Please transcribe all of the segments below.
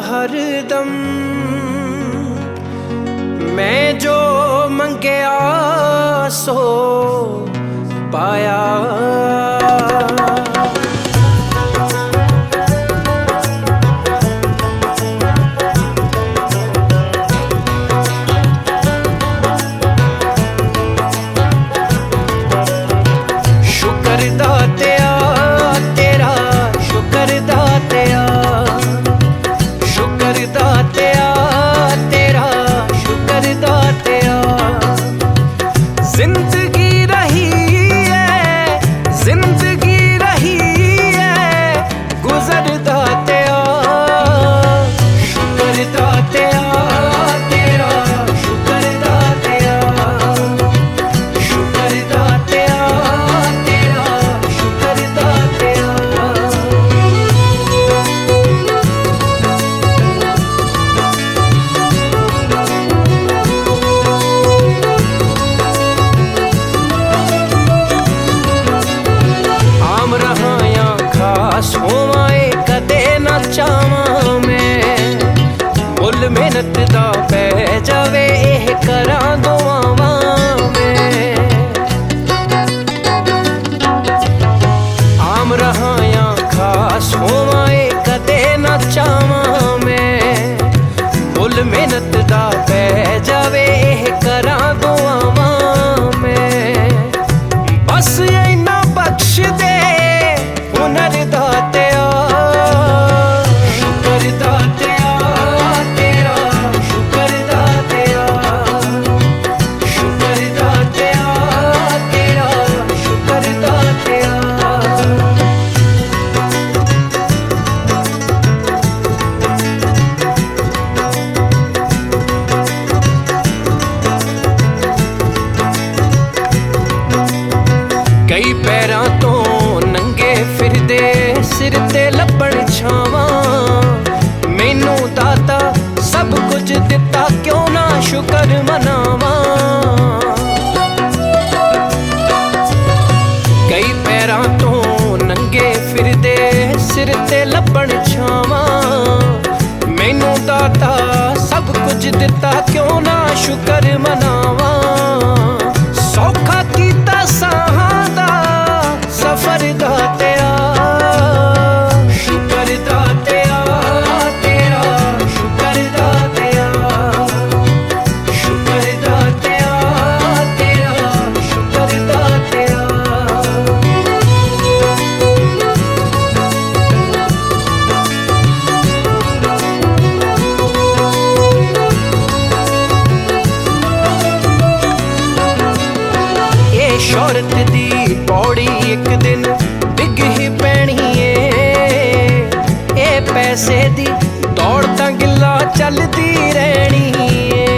हरदम, मैं जो मंगया सो पाया। शुक्र दातिया तेरा, शुक्र दातिया, शुक्र दातिया तेरा, शुक्र दातिया। जिंदगी रही है, जिंदगी रही है, गुजर दातिया। शुक्र दातिया तेरा, शुक्र दातिया, शुक्र दातिया तेरा, शुक्र दातिया। आम रहा या खास होवाए कदे ना चावां मैं, मुल मेहनत दा पै जावे एह करां दुआवां मैं। आम रहा या खास होवाए कदे ना चावां मैं, मुल मेहनत दा पै जावे एह करां दुआवां मैं। बस इन्ना बख्श दे हुनर दातिया। शुक्र दातिया तेरा, शुक्र दातिया, शुक्र दातिया तेरा, शुक्र दातिया। कई पैरां तो नंगे फिरदे सिर ते लब्बण छावां, मैनू दाता सब कुछ दिता क्यों ना शुक्र मनावां। कई पैरां तो नंगे फिरदे सिर ते लब्बण छावां, मैनू दाता सब कुछ दिता क्यों ना शुक्र मनावां। सौखा कीता साहां दा सफर दातिया। शुक्र दातिया तेरा, शुक्र दातिया, शुक्र दातिया तेरा, शुक्र दातिया। ये शौहरत दी पौड़ी एक दिन डिग ही पैनी है, ये पैसे दी दौड़ तां गिल्ला चलदी रहनी है।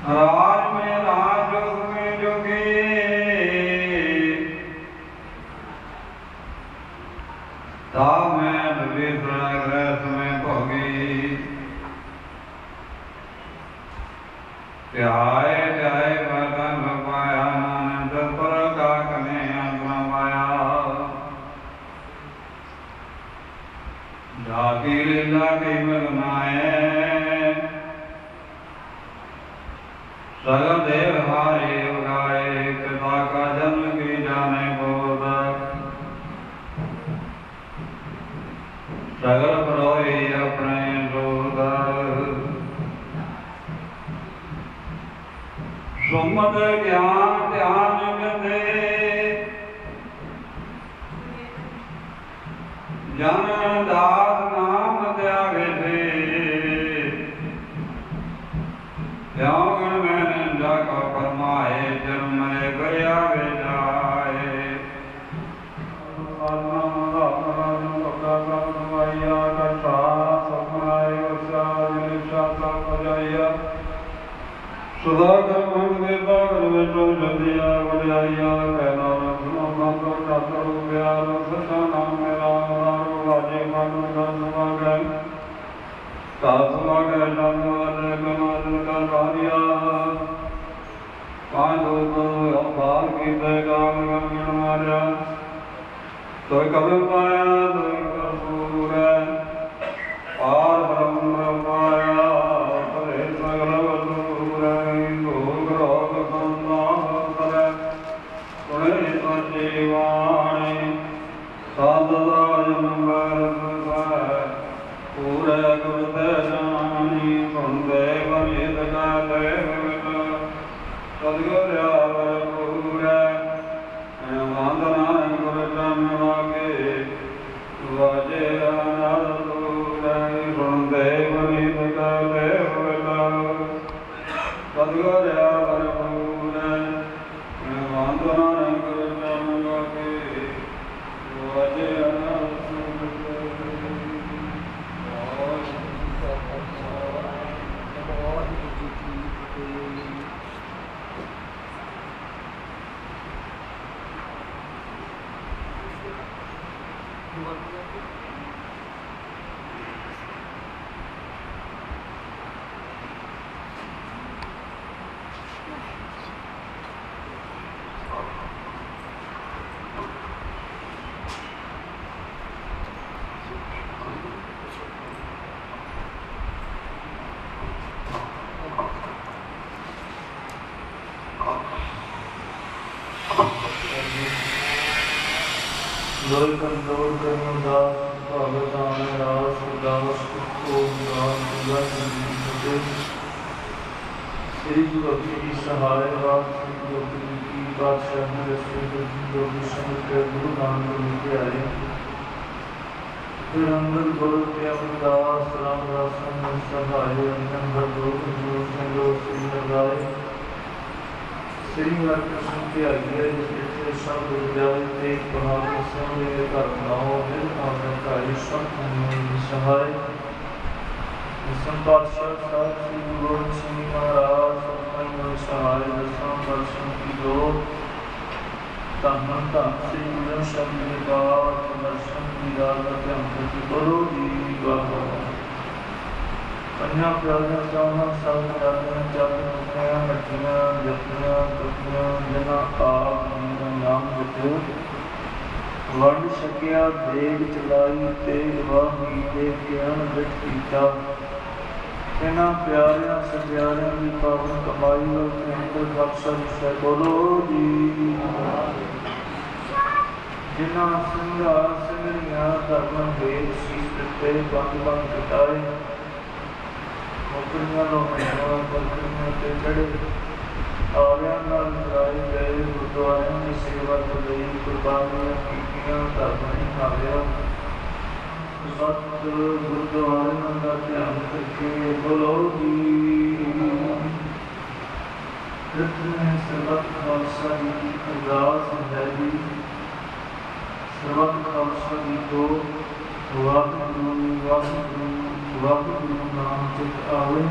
राज में राज जोग में जोगी, ता मैं विभीषण ग्रह में भोगी। ध्याए ध्याए बर्तन भगवाया, नानक तत्पर का कने अपना माया। जाति लीला की मगनाए, सगल देव हारे उगाए। पिता का जन्म की जाने बोध, सगल परोए अपने जोध। सुमत ज्ञान ध्यान गंधे, जन दास नाम त्यागे थे। त्यागन मैंने जाका फरमाए, जन्म मरे गया वे जाए। सुधा कर मंग देता कर बेटो जदिया बलिया कहना सुनो मंगो चातर प्यार सचा नाम मेरा राजे मानो दस मगन। ਤਾਸਮਾ ਕੇ ਜਨਵਰ ਕਮਲ ਕਰ ਬਾਰਿਆ ਪਾਂਡੋ ਕੋ ਅਪਾਰ ਕੀਤੇ ਕਾਮ ਗਮਨ ਮਾਰਿਆ ਤੋਇ ਕਬਰ ਪਾਇਆ ਤੋਇ ਕਪੂਰ ਪਾਰ ਬ੍ਰਹਮ ਪਾਇਆ ਪਰੇ ਸਗਲ ਵਸੂਰ ਭੋਗ ਰੋਗ ਸੰਨਾ ਕਰੇ ਕੋਏ ਸਚੀ ਬਾਣੀ ਸਾਧਦਾ ਜਨਮਰ ਪੂਰੇ ਗੁਰ ਤੇ ਜਾਣੀ ਹੁੰਦੇ ਬਨਿਤ ਕਾਲੇ ਸਤਿਗੁਰ ਆਵਰ ਪੂਰੇ ਵੰਦਨਾ ਗੁਰ ਚਰਨ ਲਾਗੇ ਵਾਜੇ ਆਨੰਦ ਪੂਰੇ ਹੁੰਦੇ ਬਨਿਤ ਕਾਲੇ ਸਤਿਗੁਰ ਆਵਰ ਪੂਰੇ ਵੰਦਨਾ ਗੁਰ ਚਰਨ ਲਾਗੇ ਵਾਜੇ ਆਨੰਦ ਲੋਈ ਕੰਦੋਰ ਕਰਨ ਦਾਸ ਭਗਤ ਆਨ ਰਾਸ ਦਾਸ ਓਮ ਨਾਮ ਪੂਰਾ ਸੰਗੀਤ ਸ੍ਰੀ ਗੁਰੂ ਜੀ ਦੀ ਸਹਾਇ ਬਾਤ ਸ੍ਰੀ ਗੁਰੂ ਜੀ ਕੀ ਬਾਦਸ਼ਾਹ ਨੇ ਸ੍ਰੀ ਗੁਰੂ ਜੀ ਸੰਗਤ ਕੇ ਗੁਰੂ ਨਾਨਕ ਦੇਵ ਜੀ ਆਏ ਫਿਰ ਅੰਦਰ ਗੁਰੂ ਤੇ ਅਮਰਦਾਸ ਰਾਮਦਾਸ ਸੰਗਤ ਸਹਾਇ ਅੰਦਰ ਗੁਰੂ ਸੰਗਤ ਸ੍ਰੀ ਨਰਾਇਣ ਸ੍ਰੀ ਹਰਿਕ੍ਰਿਸ਼ਨ ਕੀ ਆਗਿਆ ਜਿਸੇ ਸ਼ਬਦ ਵਿਦਿਆਲੇ ਤੇ ਪਹਾੜ ਸਮੇਂ ਘਰ ਨਾਉ ਦਿਲ ਆਦਰ ਕਾਇ ਸੰਤ ਨੂੰ ਸਹਾਇ ਸੰਪਾਤ ਸਾਹਿਬ ਸ੍ਰੀ ਗੁਰੂ ਗੋਬਿੰਦ ਸਿੰਘ ਮਹਾਰਾਜ ਸਤਿ ਨੂੰ ਸਹਾਇ ਦਸਾਂ ਦਰਸ਼ਨ ਕੀ ਦੋ ਧੰਨ ਧੰਨ ਸ੍ਰੀ ਗੁਰੂ ਸ਼ਬਦ ਦੇ ਬਾਤ ਦਰਸ਼ਨ ਦੀ ਰਾਤ ਦਾ ਧਿਆਨ ਕਰਕੇ ਬੋਲੋ ਜੀ ਵਾਹਿਗੁਰੂ ਪੰਜਾਂ ਪਿਆਰਿਆਂ ਚਾਹਾਂ ਸਭ ਪਿਆਰਿਆਂ ਜਪ ਮੁਕਤਿਆਂ ਮੱਠੀਆਂ ਜਪੀਆਂ ਤੁਕੀਆਂ ਜਿਨ੍ਹਾਂ ਆਪ ਜੀ ਦਾ ਨਾਮ ਜਪਿਓ ਵੰਡ ਛਕਿਆ ਦੇਗ ਚਲਾਈ ਤੇਗ ਵਾਹੀ ਦੇ ਗਿਆਨ ਵਿੱਚ ਕੀਤਾ ਇਹਨਾਂ ਪਿਆਰਿਆਂ ਸਤਿਆਰਿਆਂ ਦੀ ਪਾਵਨ ਕਮਾਈ ਵੱਲ ਅੰਦਰ ਬਖਸ਼ਾ ਵਿਸ਼ੇ ਬੋਲੋ ਜੀ ਜਿਨ੍ਹਾਂ ਸਿੰਘਾਂ ਸਿੰਘਣੀਆਂ ਧਰਮ ਵੇਦ ਸੀਸ ਦਿੱਤੇ ਬੰਦ ਬੰਦ ਕਟਾਏ ਨੌਕਰੀਆਂ ਲੋਕਾਂ ਬਰਕਰੀਆਂ ਤੇ ਚੜੇ ਆਰਿਆਂ ਨਾਲ ਰਾਈ ਗਏ ਗੁਰਦੁਆਰਿਆਂ ਦੀ ਸੇਵਾ ਤੋਂ ਲਈ ਕੁਰਬਾਨੀਆਂ ਕੀਤੀਆਂ ਧਰਮ ਨਹੀਂ ਹਾਰਿਆ ਸਤ ਗੁਰਦੁਆਰਿਆਂ ਦਾ ਧਿਆਨ ਕਰਕੇ ਬੋਲੋ ਜੀ ਰਿਤਨੇ ਸਰਬੱਤ ਖਾਲਸਾ ਜੀ ਦੀ ਅਰਦਾਸ ਹੈ ਜੀ ਸਰਬੱਤ ਖਾਲਸਾ ਜੀ ਤੋਂ ਵਾਹਿਗੁਰੂ ਵਾਹਿਗੁਰੂ ਵਾਹਿਗੁਰੂ ਨਾਮ ਚਿਤ ਆਵੇ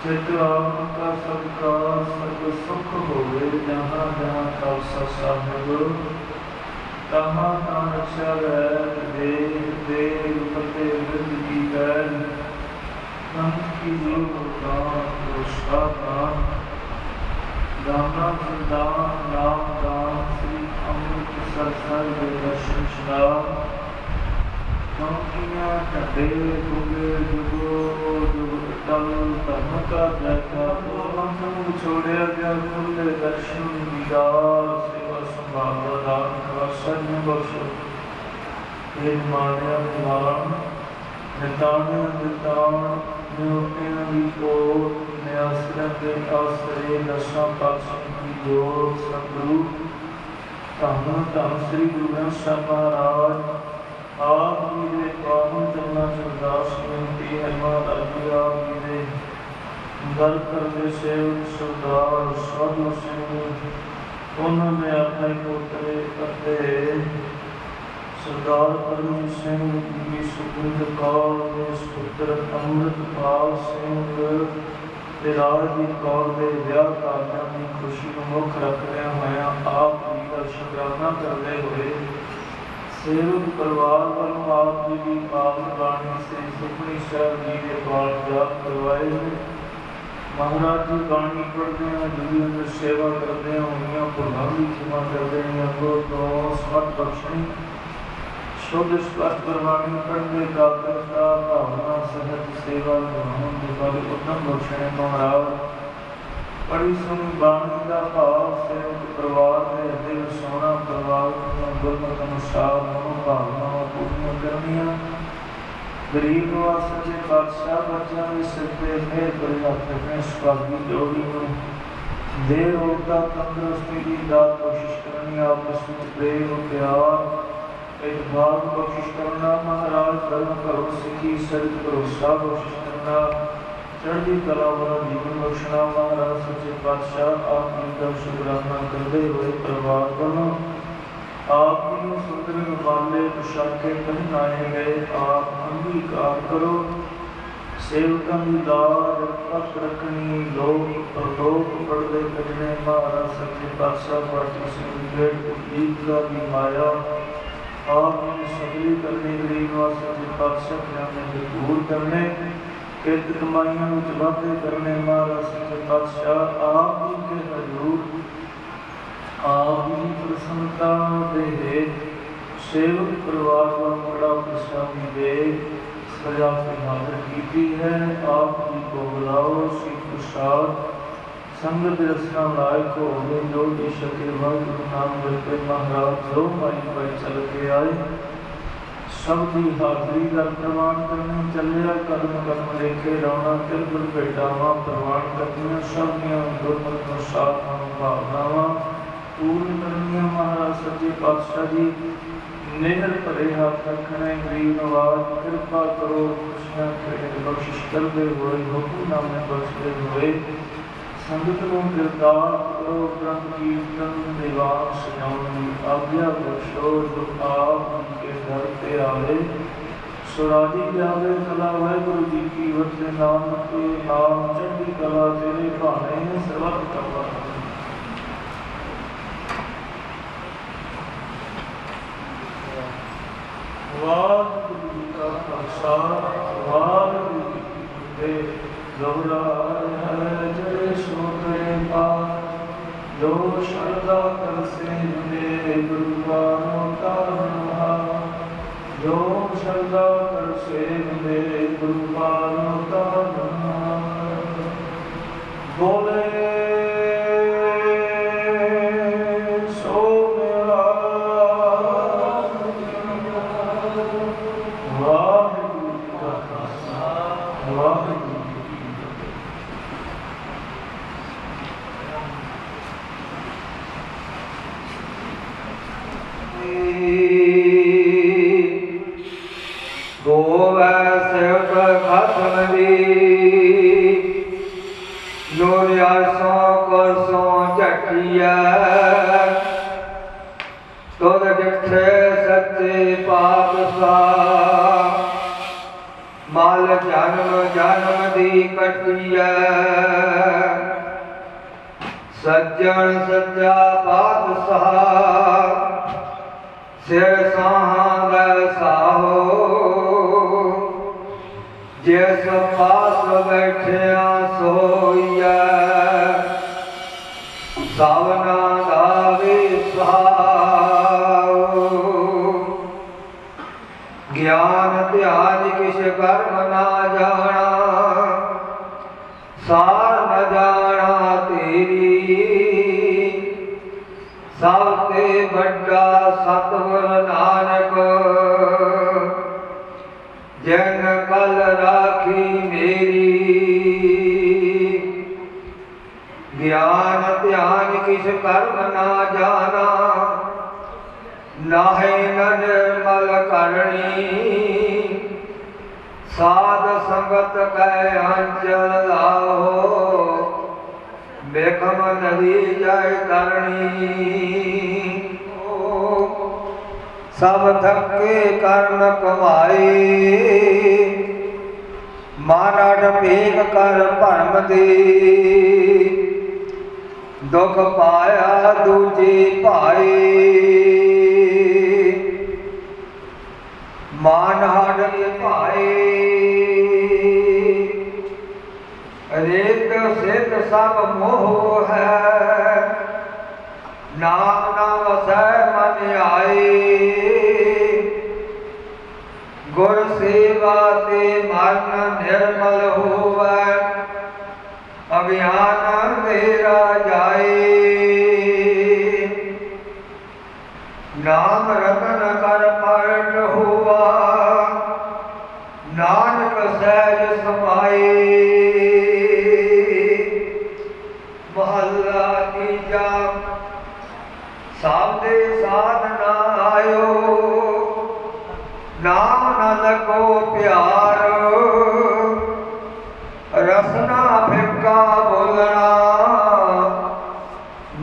ਚਿਤ ਆਵਨ ਕਾ ਸਭ ਕਾ ਸਰਬ ਸੁਖ ਹੋਵੇ ਜਹਾਂ ਜਹਾਂ ਖਾਲਸਾ ਸਾਹਿਬ ਤਹਾਂ ਤਾਂ ਰਖਿਆ ਰਹਿ ਦੇਹ ਦੇਹ ਫਤਿਹ ਬਿਰਦ ਕੀ ਬੈਨ ਸੰਤ ਕੀ ਜੋ ਗੁਰਦਾਨ ਰੋਸ਼ਾ ਦਾਨ ਦਾਨਾ ਦਾਨ ਨਾਮ ਦਾਨ ਸ੍ਰੀ ਅੰਮ੍ਰਿਤਸਰ ਸਾਹਿਬ ਦੇ ਦਰਸ਼ਨ ਸ਼ਨਾਮ ਨੌਕੀਆਂ ਢੱਡੇ ਗੁਗੇ ਜੁਗੋ ਜੁਗ ਟਲ ਧਰਮ ਕਾ ਜੈਕਾ ਨੂੰ ਛੋੜਿਆ ਗਿਆ ਖੁੱਲੇ ਦਰਸ਼ਨ ਦੀਦਾਰ ਸੇਵਾ ਸੰਭਾਲ ਦਾਨ ਖਾਲਸਾ ਨੂੰ ਬਖਸ਼ੋ ਇਹ ਮਾਨਿਆ ਮਾਨ ਨਿਤਾਨ ਨਿਤਾਨ ਨਿਉਟਿਆਂ ਦੀ ਕੋਟ ਨਿਆਸਰਾਂ ਦੇ ਆਸਰੇ ਦਸਾਂ ਪਾਤਸ਼ਾਹਾਂ ਦੀ ਜੋਤ ਸਤਿਗੁਰੂ ਧੰਨ ਧੰਨ ਸ੍ਰੀ ਗੁਰੂ ਗ੍ਰੰਥ ਸਾਹਿਬ ਮਹਾਰਾਜ ਆਪ ਜੀ ਦੇ ਪਾਵਨ ਚਰਨਾਂ ਚ ਅਰਦਾਸ ਬੇਨਤੀ ਹੈ ਮਹਾਰਾਜ ਜੀ ਆਪ ਜੀ ਦੇ ਦਰ ਕਰਦੇ ਸੇਵਕ ਸਰਦਾਰ ਸਾਧੂ ਸਿੰਘ ਉਹਨਾਂ ਨੇ ਆਪਣੇ ਪੋਤਰੇ ਅਤੇ ਸਰਦਾਰ ਕਰਮ ਸਿੰਘ ਜੀ ਸੁਖਿੰਦ ਕੌਰ ਦੇ ਸੁਪੁੱਤਰ ਅੰਮ੍ਰਿਤਪਾਲ ਸਿੰਘ ਤੇ ਰਾਜਦੀਪ ਕੌਰ ਦੇ ਵਿਆਹ ਕਾਰਜਾਂ ਦੀ ਖੁਸ਼ੀ ਨੂੰ ਮੁੱਖ ਰੱਖਦਿਆਂ ਹੋਇਆਂ ਆਪ ਜੀ ਦਾ ਸ਼ੁਕਰਾਨਾ ਕਰਦੇ ਹੋਏ सेवक परिवार वालों आप जी की पावन बाणी से सुखनी साहब जी के पाठ जाप करवाए हैं। महाराज जी बाणी पढ़ते हैं, जी अंदर सेवा करते हैं, उन्हें भुलां भी क्षमा करते हैं, अगो तो समत बख्शनी शुद्ध स्पष्ट गुरबाणी पढ़ने कातरता भावना सहज सेवा निभावन के बारे उत्तम बख्शने महाराज। बड़ी सोनी बाणी का भाव सेवक परिवार के दिल सोना परिवार गुरमत अनुसार मनोभावना पूर्ण करनिया गरीब व सच्चे पातशाह बच्चों के सिर पे मेहर करे हाथ रखने सुभागी जोड़ी में देर होता तंदुरुस्ती की दात कोशिश करनी आपस में प्रेम प्यार एक भाव कोशिश करना महाराज धर्म करो सिखी सरित भरोसा कोशिश करना चढ़ती कला वाला जीवन बख्शना महाराज सच्चे पातशाह आपकी तरफ शुक्राना करते हुए परिवार बनो आपकी सुंदर रुमाले पोशाके पहनाए गए आप अंगीकार करो सेवकों की लाज पक रखनी लोक परलोक पढ़ते कजने महाराज सच्चे पातशाह पार्टी सिंह दीपका की माया आपने सगली करने गरीब व सच्चे पातशाह ने दूर करने कित कमाइयों में वादे करने महाराज सच्चे पातशाह आप ही के हजूर आप ही प्रसन्नता दे सेवक परिवार का बड़ा प्रसादी दे सजा की हाजिर की है आप जी को बुलाओ श्री प्रसाद संगत रसना लायक हो गए जो जी शके वाहिगुरु नाम लेते महाराज जो माई पाई चल के आए सब की हाजरी का प्रमाण करने चलिया कदम कदम लेके रौना तिल भेटावा प्रमाण करनिया सब दियां गुरमत अनुसार भावनावां पूर्ण करनिया महाराज सच्चे पातशाह जी नेहर भरे हाथ रखने गरीब नवाज कृपा करो खुशियां खेड़ बख्शिश करते हुए हुक्मनामे बख्शते हुए संगत को गिरदार करो ग्रंथ कीर्तन दीवान सजाने की आज्ञा बख्शो जो आप उनके घर पे आवे सुराजी जावे कला वाहिगुरु जी की वरसे नाम के नाम चढ़ी कला तेरे भाने सर्वत करवा वाहिगुरु जी का खालसा वाहिगुरु जी की फतेह। गौरा है जय सोते पार जो श्रद्धा कर से जुड़े गुरुवारों का रहा जो श्रद्धा कर से जुड़े गुरुवारों का रहा बोले सो मेरा वाहिगुरु जी का खालसा वाहिगुरु माल जन्म जन्म दी कटिया सज्जन सच्चा पातशाह सिर साहा साहो जिस पास बैठिया सोइया सावना दावे ज्ञान ध्यान किस कर्म ना जाना सार न जाना तेरी सबते बड़ा सतगुर नानक जन कल राखी मेरी ज्ञान ध्यान किस कर्म ना जाना नाहे निर्मल करणी साध संगत कै अंचल लाओ बेखम नदी जाय तरणी सब थके कर्ण कमाए मानड़ पेग कर भरम दे दुख पाया दूजे भाए मान हाडल भाए रेत सित सब मोह है नाम ना वसै मन आए गुर सेवा ते मन निर्मल होवै अज्ञान अंधेरा जाए नाम रतन कर परट हुआ नानक सहज समाए महला तीजा साधे साधना आयो नाम न लगो प्यार रसना फिक्का बोलना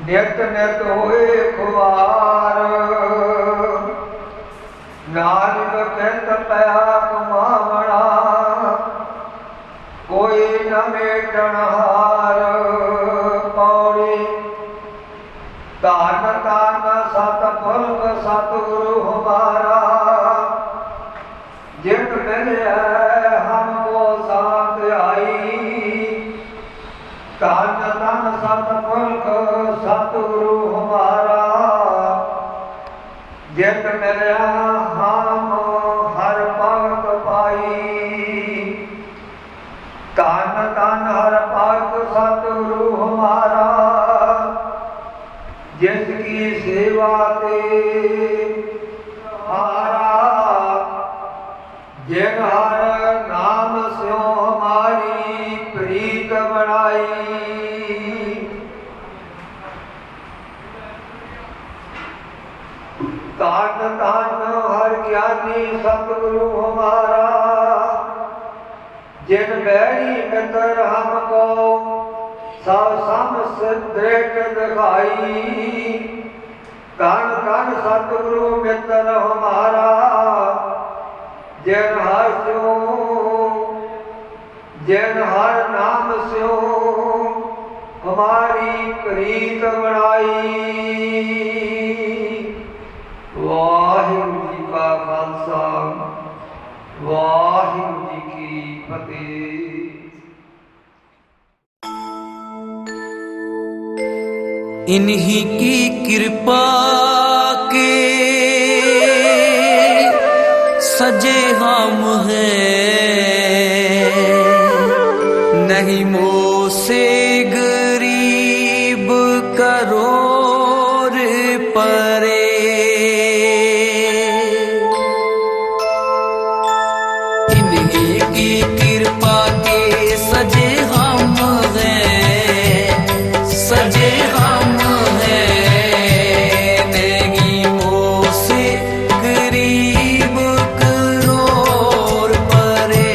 नित नित होए खुआर नानक कहत पया कमावना कोई न मेटन हार पौड़ी तान तान सत फुल्क सतगुरु हमारा जित मिले हमको साथ आई तान तान सत फुल्क सतगुरु हमारा जित मिले हम हर भगत पाई तान तान हर भगत सतगुरु हमारा जिसकी सेवा ते हारा जिन हर नाम स्यो हमारी प्रीत बनाई तान तान हर ज्ञानी सतगुरु हमारा जिन बैरी मित्र हमको सब सम दृढ़ दिखाई कण कण सतगुरु मित्र हमारा जिन हर स्यो जिन हर नाम स्यो हमारी प्रीत बनाई वाहिगुरु जी का खालसा वाहिगुरु जी की फतेह। इन्हीं की कृपा के सजे हम हैं नहीं मोह से गरीब करोड़ परे इन्हीं की कृपा के सजे हम हैं सजे हम हैं नहीं मोह से गरीब करोड़ परे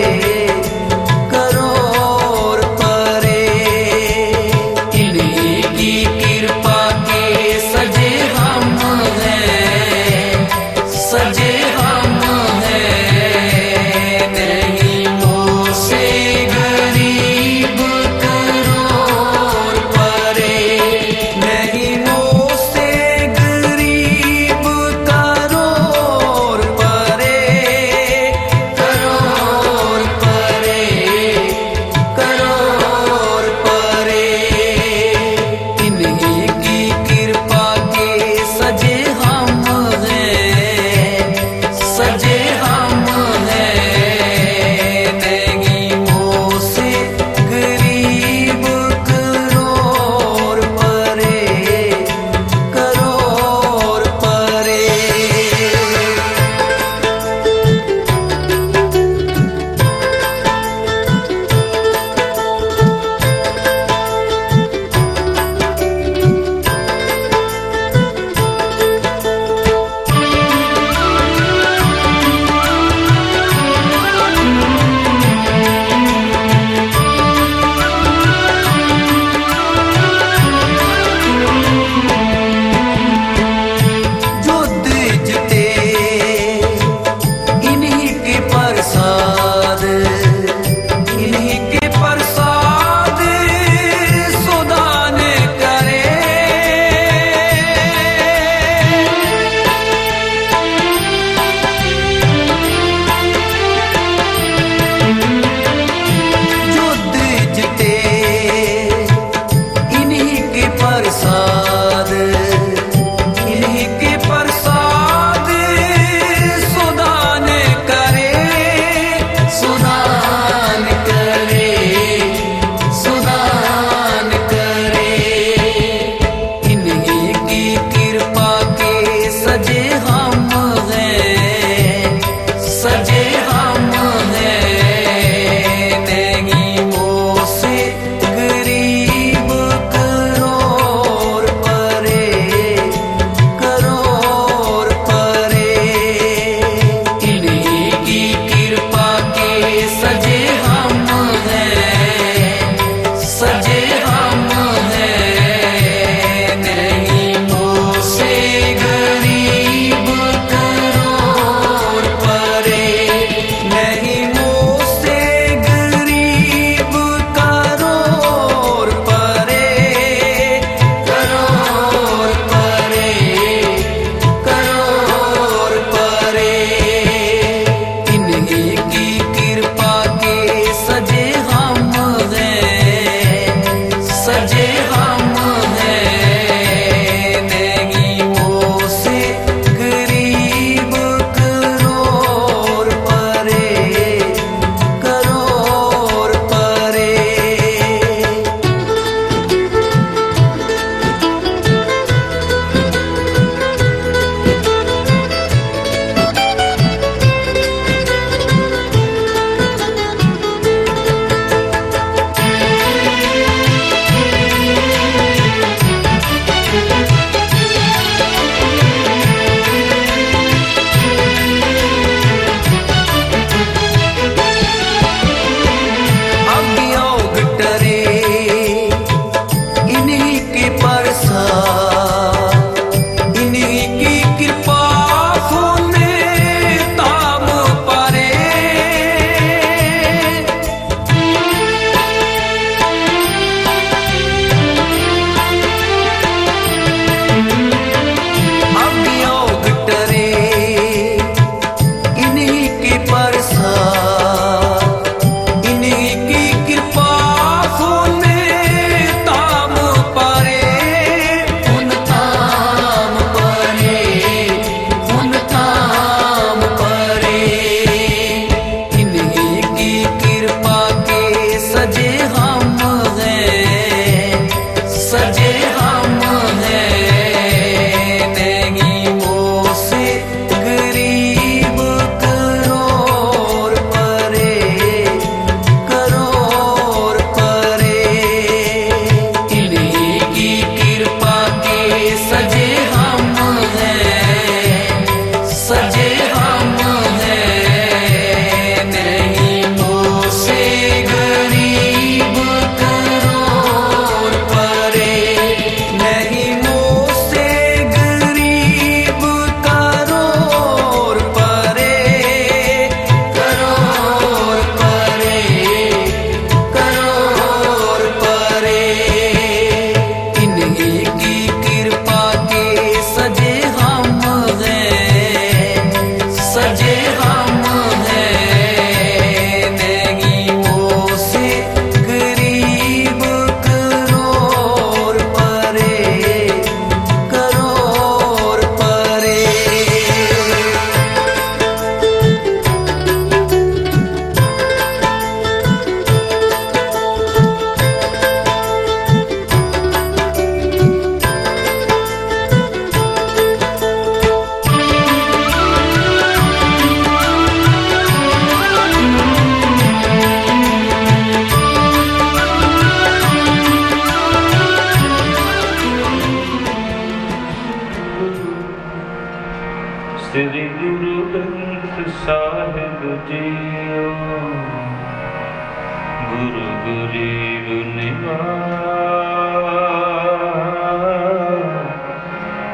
जीव निवास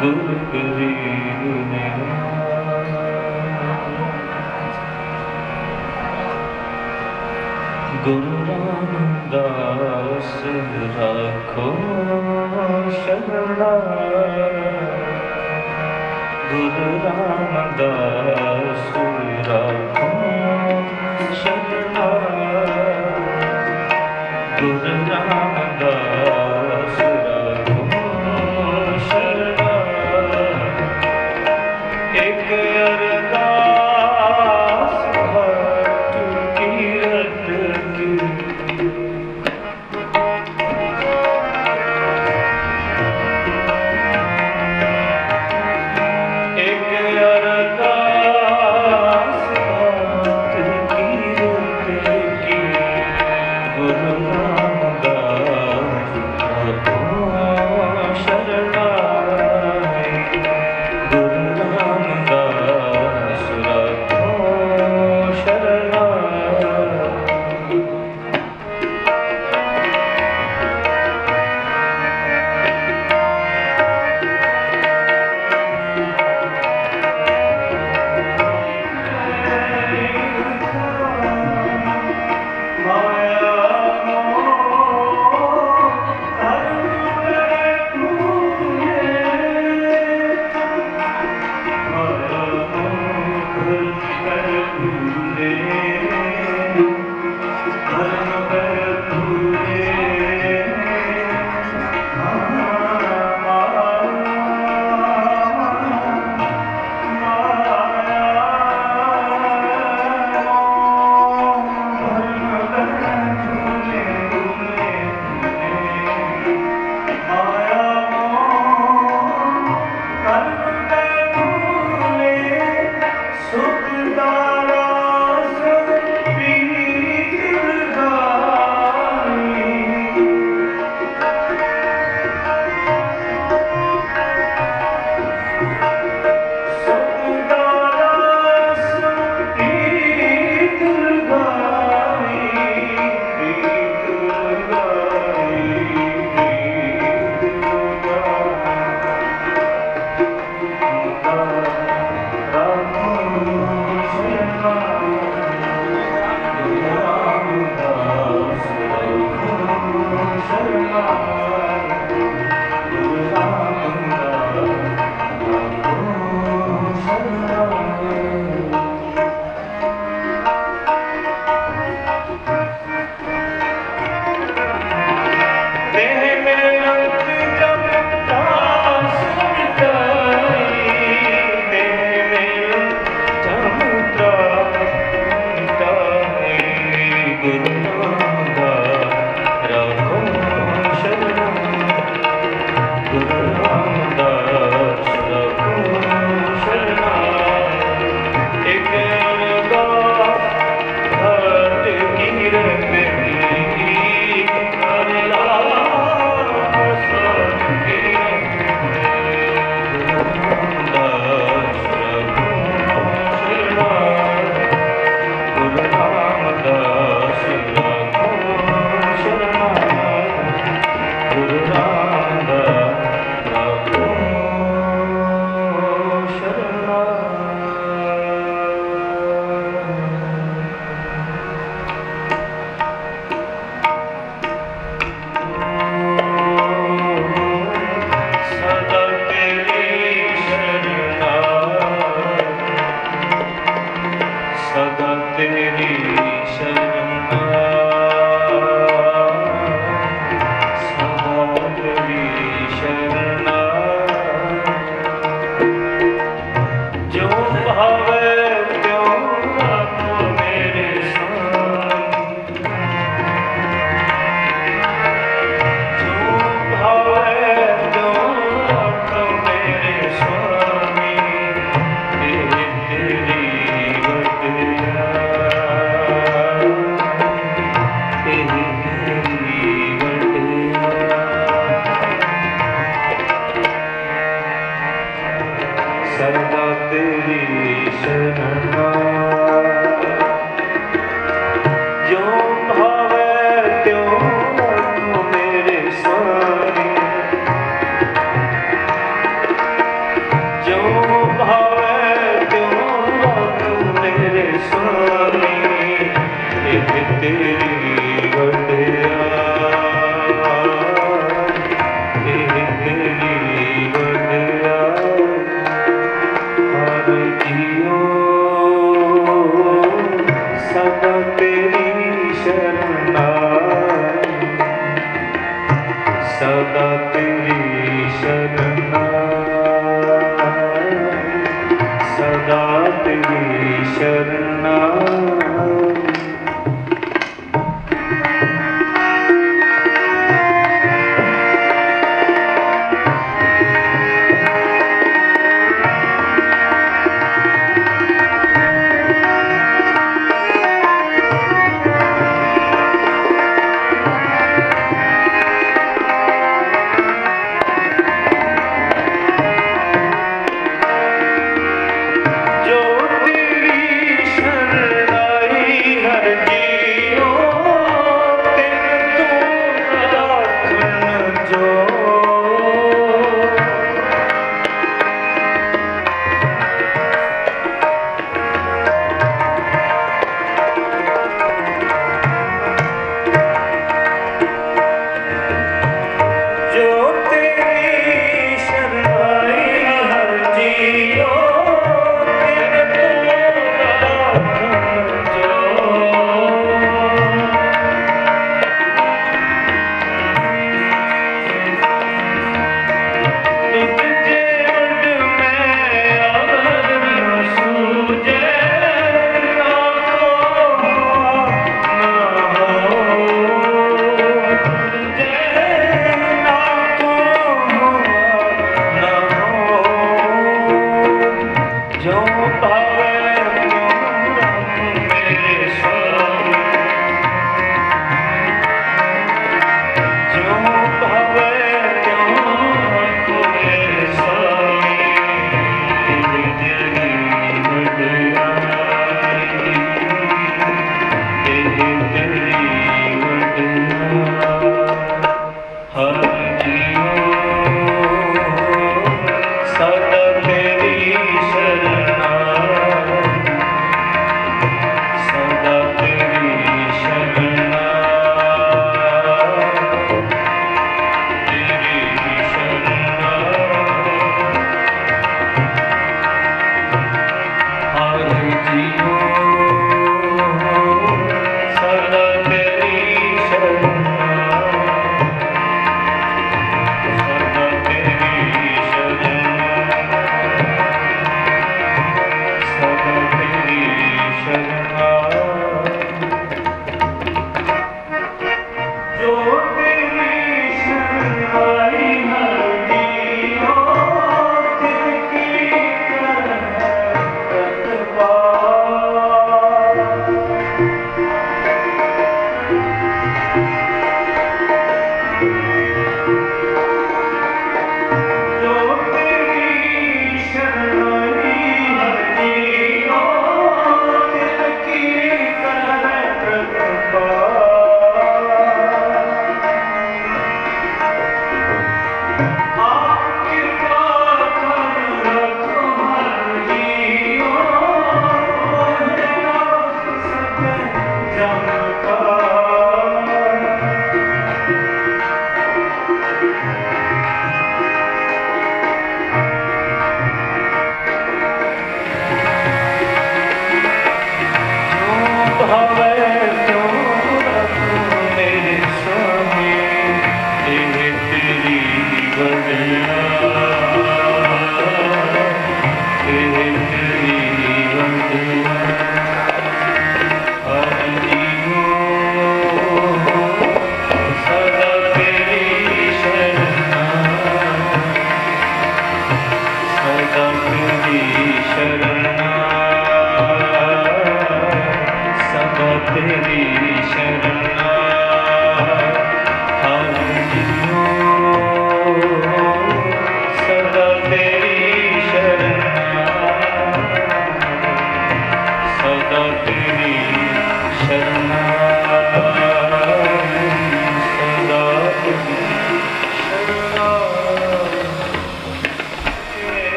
गुरु जीव निवास गुरु रामदास राखो शरणा गुरु रामदास राखो शरणा गुरु रामदास राखो शरणा एक अरदास भक्त कीरत की एक अरदास भक्त कीरत की गुरु रामदास राखो शरणा गुरु रामदास राखो शरणा गुरु रामदास राखो शरणा सदा तेरी शरणा, सदा तेरी शरणा।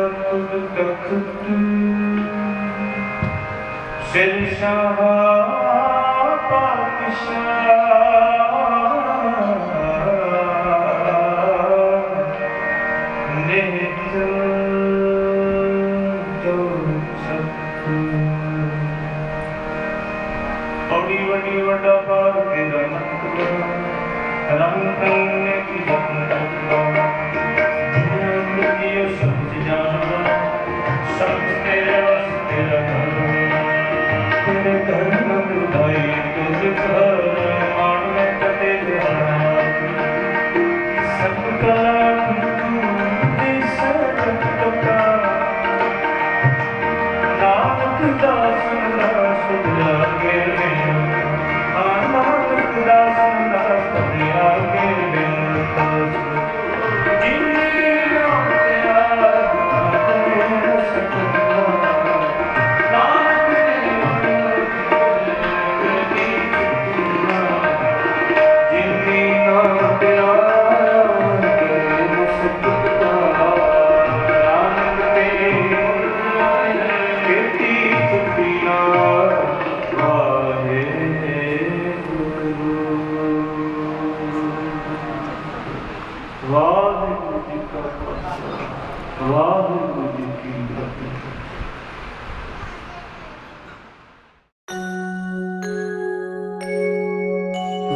ਤੁਧ ਤਖਤ ਸ਼ਹਿਨशाह ਪਾਤਸ਼ਾਹ ਨਿਹਚਲ ਜੋ ਸਤ ਔੜੀ ਵੱਡੀ ਵੱਡਾ ਭਾਗ ਤੇਰਾ ਨੰਦ ਰੰਗ ਕੰਨੇ ਕੀ ਜਨ ਦੁਨੀਆ ਸਮਝ ਜਾਣਾ ਸਮਝ ਤੇਰੇ ਵਸ ਤੇਰਾ ਤੇਰੇ ਘਰ ਨੰਦ ਦਾਈ ਤੁਝ ਘਰ ਮਾਣ ਕਦੇ ਜਾਣਾ ਸਭ ਕਲਾ ਤੂੰ ਦੇ ਸਰਬ ਕਾ ਨਾਨਕ ਦਾਸ ਦਾਸ ਲਾਗੇ ਨਾਨਕ ਦਾਸ ਦਾਸ ਲਾਗੇ ਵਾਹਿਗੁਰੂ ਜੀ ਕਾ ਖਾਲਸਾ ਵਾਹਿਗੁਰੂ ਜੀ ਕੀ ਫਤਿਹ।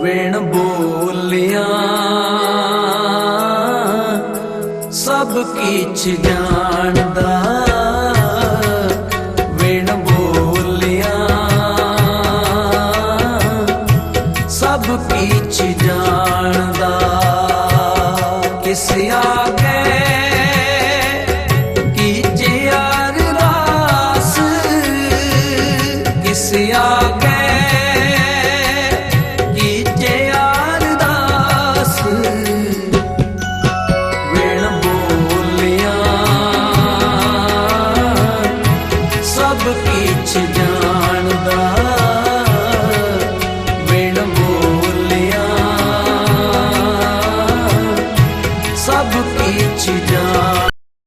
ਵਿਣ ਬੋਲਿਆ ਸਭ ਕਿਛ ਜਾਣਦਾ, ਵਿਣ ਬੋਲਿਆ ਸਭ ਕਿਛ ਜਾਣਦਾ, ਕਿਸ ਆਗੇ ਕੀਜੇ ਅਰਦਾਸ, ਕਿਸ ਆਗੇ ਕੀਜੇ ਅਰਦਾਸ, ਵਿਣ ਬੋਲਿਆ ਸਭ ਕਿਛ ਜਾਣਦਾ।